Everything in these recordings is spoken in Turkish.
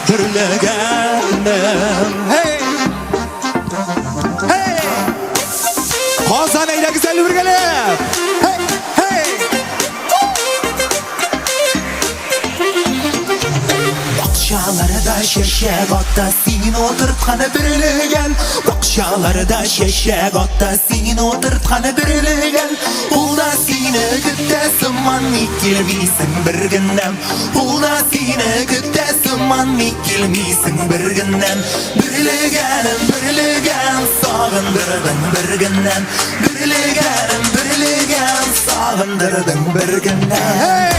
birlegenim. Hey! Hey! Qozon ayda güzel bir gelip. Hey! Hey! Bakşalarda şeşek otta sin oturtqanı birligen. Bakşalarda şeşek otta sin oturtqanı birligen. Ulda seni güttesimman ikilmiysin bir gündem. Ulda seni güttesimman ikilmiysin bir gündem. Birligenim birligen sağındırdın bir gündem. Birligen sağındırdın bir gündem. Hey!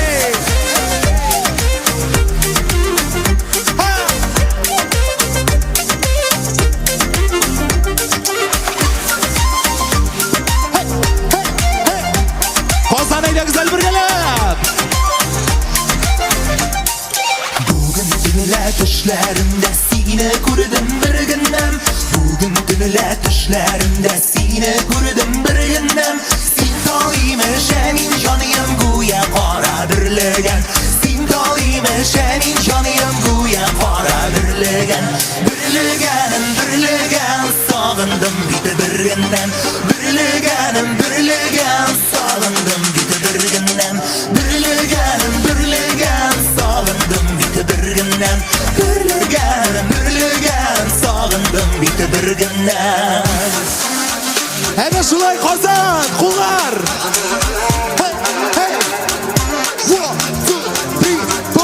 Qozonayda güzel bir gelip. Bugün tünüle düşlerimde seni ko'rdim bir gündem. Bugün tünüle düşlerimde seni ko'rdim bir gündem. Sen doimo senin jonim go'yo qora birligen. Sen doimo senin jonim go'yo qora birligen. Birligen sog'indim bitta bir gündem. Birligen sog'indim bitta bir gündem. Birligen sog'indim bitta bir gündem. Birligen sog'indim bitta bir gündem. Ana shulay Qozon, qullar. Hey, hey. 1 2 3 4.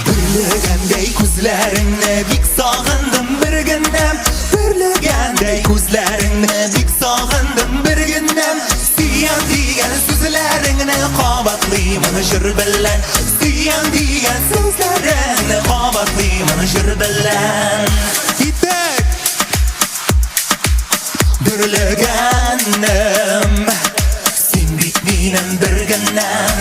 Birligandey ko'zlaringni bik sog'indim bir gündem. Birligandey ko'zlaringni bik sog'indim bir gündem. Siyan degan so'zlaringni qabatlayman shir bilan. Siyan degan so'zlaringni qabatlayman shir bilan. Ipak birliganim sen bitmenin bir gündem.